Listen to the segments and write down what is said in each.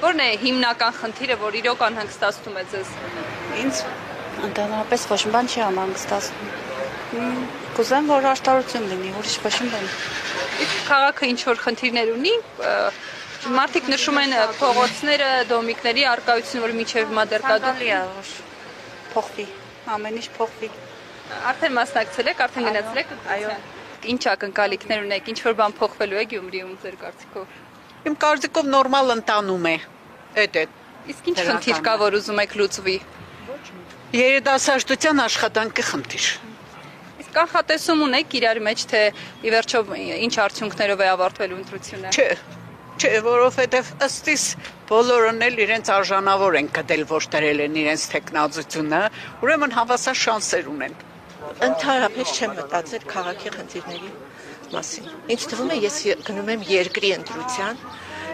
Որն է հիմնական խնդիրը, որ իրոք անհանգստացնում է ձեզ։ Ինձ ընդհանրապես ոչ մի բան չի անհանգստացնում։ Կուզեմ, որ աշտարություն լինի, ուրիշ ոչ մի բան։ Իսկ քաղաքը ինչ որ խնդիրներ ունի, մարդիկ նշում են փողոցները, դոմիկների արկայությունը, որ միջև հիմա դեռ կա Ցանկալի է, որ փոխվի, ամեն ինչ փոխվի։ Արդեն մասնակցել եք, արդեն գնացել եք։ Այո։ Ինչ ակնկալիքներ ունեք, ինչ որ բան փոխվելու է Գյումրիում ձեր կարծիքով։ Իմ կարծիքով նորմալ ընտանում է։ Էդ է։ Իսկ ինչ խնդիր կա, որ ուզում եք լուծվի։ Երիտասարդության աշխատանքի խնդիր։ Իսկ կանխատեսում ունեք իրար մեջ, թե ի վերջո ինչ արդյունքներով է ավարտվելու ընտրությունը։ Չէ, որովհետև ըստիս բոլորն էլ իրենց արժանավոր են գտել, որ դրել են իրենց տեխնազությունը, ուրեմն հավասար շանսեր ունեն։ Ընդհանրապես չեմ մտածել քաղաքի խնդիրների մասին։ Ինձ թվում է ես գնում եմ երկրի ընտրության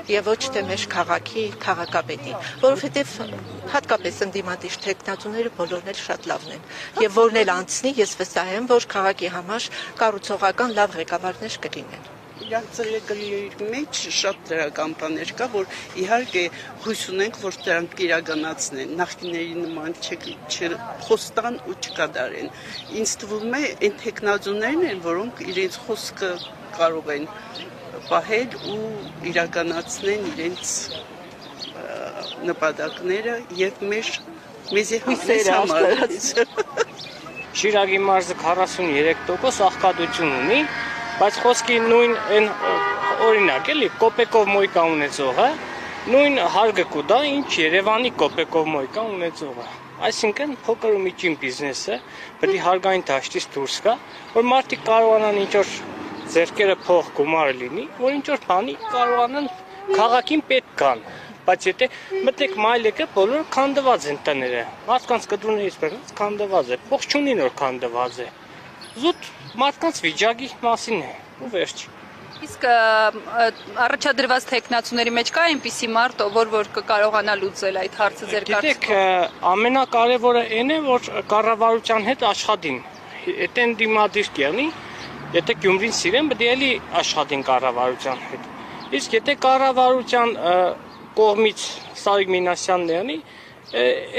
եւ ոչ թե մեր քաղաքի քաղաքապետի, որովհետեւ հատկապես ընդդիմադիր տեխնատուները բոլորն էլ շատ լավն են եւ որն էլ անցնի, ես վստահ եմ, որ քաղաքի համար կառուցողական լավ ղեկավարներ կլինեն։ Իրանք ծրագրերի մեջ շատ դրական բաներ կա, որ իհարկե հույս ունենք, որ դրանք իրականացնեն, նախկիների նման չխոստան ու չկատարեն։ Ինձ թվում է այն տեխնազուներն են, որոնք իրենց խոսքը կարող են պահել ու իրականացնեն իրենց նպատակները եւ մեզի համար։ Շիրակի մարզը 43% աղքատություն ունի, բայց խոսքի նույն այն օրինակ էլի կոպեկով մոյկա ունեցողը նույն հարգը կուտա, ինչ Երևանի կոպեկով մոյկա ունեցողը։ Այսինքն փոքր ու միջին բիզնեսը պետք է հարգային դաշտից դուրս գա, որ մարդիկ կարողանան ինչ որ ձեռքերը փող գումար լինի, որ ինչ որ բանի կարողանան քաղաքին պետք կան, բայց եթե մտեք մայլեկը բոլորը քանդված են տները, մարդկանց կդուներից բերած քանդված է, փող չունին որ քանդված է, զուտ մարդկանց վիճակի մասին է ու վերջ։ Իսկ առաջադրված տեխնացուների մեջ կա այնպիսի մարդ, որ կկարողանա լուծել այդ հարցը ձեր կարծիքով։ Գիտեք, ամենակարևորը այն է, որ կառավարության հետ աշխատին, եթե ընդդիմադիր կյանի, եթե Գյումրին սիրեն, պետք է էլի աշխատին կառավարության հետ։ Իսկ եթե կառավարության կողմից Սարիկ Մինասյանն անի,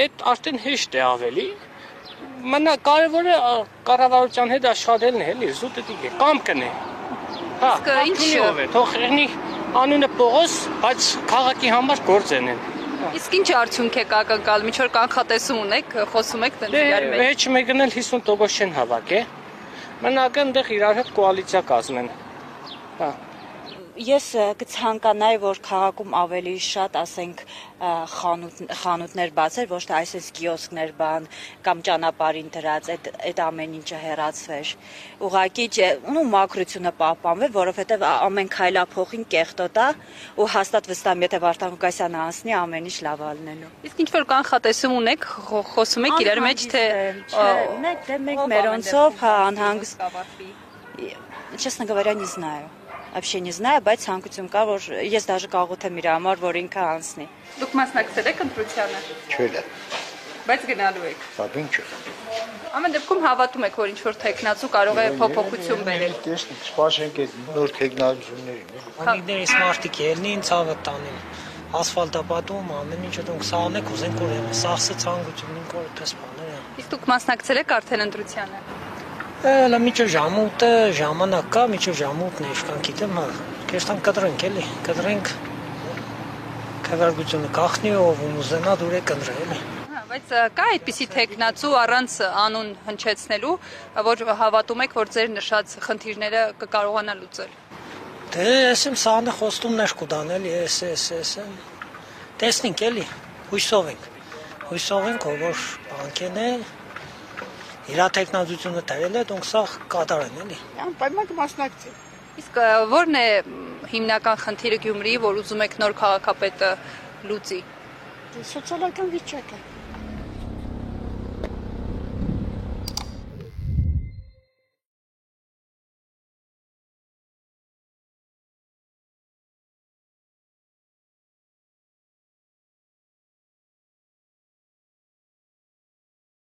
այդ արդեն հեշտ է ավելի։ Մնա կարևորը կառավարության հետ աշխատելն է, էլի զուտ է կամքն է։ Հա, ինչ թող եղնի անունը Պողոս, բայց քաղաքի համար գործեն են։ Իսկ ինչ արդյունք եք ակնկալում, ինչ որ կանխատեսում ունեք, խոսում եք տնտեսի մեջ։ Ոչ մեկն էլ 50% չեն հավաք է։ Մնակը այնտեղ իրար հետ կոալիցիա կազմեն։ Հա։ Ես կցանկանայի, որ քաղաքում ավելի շատ, ասենք, խանութներ բացեր, ոչ թե այսպես կիոսկներ բան կամ ճանապարհին դրած այդ ամեն ինչը հեռացվեր։ Ուղղակի ու մաքրությունը պահպանվեր, որովհետև ամեն քայլափոխին կեղտոտ է ու հաստատ վստահ եմ, եթե Վարդան Ղուկասյանը անցնի, ամեն ինչ լավ է լինելու։ Իսկ ինչ որ կանխատեսում ունեք, խոսում եք իրար մեջ, թե մեկ մերոնցով, հա, անհանգիստ։ Честно говоря, не знаю. Вообще не знаю, բայց ցանկություն կա, որ ես դաժե կաղոթեմ իր համար, որ ինքը անցնի։ Դուք մասնակցել եք ընտրությանը։ Չէ։ Բայց գնալու եք։ Բայց ինչ։ Ամեն դեպքում հավատում եք, որ ինչ որ տեխնացու կարող է փոփոխություն բերել։ Տեսնենք, սպասենք այդ նոր տեխնոլոգիաներին։ Անիդերից մարդիկ ելնին, ցավը տանին։ Ասֆալտապատում ամեն ինչը դուք սահանեք, ուզենք ուրեմն սախսը ցանկությունին կորտես բաները։ Իսկ դուք մասնակցել եք արդեն ընտրությանը։ Լա միջով ժամուտը, ժամանակ կա, միջով ժամուտն է, ինչքան գիտեմ, հա, կեստան կտրենք էլի, կտրենք քվեարկությունը կախնի ով ուզենա դուր է կնդրել։ Հա, բայց կա այդպիսի տեխնացու առանց անուն հնչեցնելու, որ հավատում եք, որ ձեր նշած խնդիրները կկարողանա լուծել։ Դե ասեմ սանը խոստումներ կուտան էլի, էս։ Տեսնենք էլի, հույսով ենք, որ բանկեն է Իրա տեխնազությունը դրել է, դոնք սա կատարեն էլի։ Անպայման կմասնակցի։ Իսկ ո՞րն է հիմնական խնդիրը Գյումրիի, որ ուզում եք նոր քաղաքապետը լուծի։ Սոցիալական վիճակը։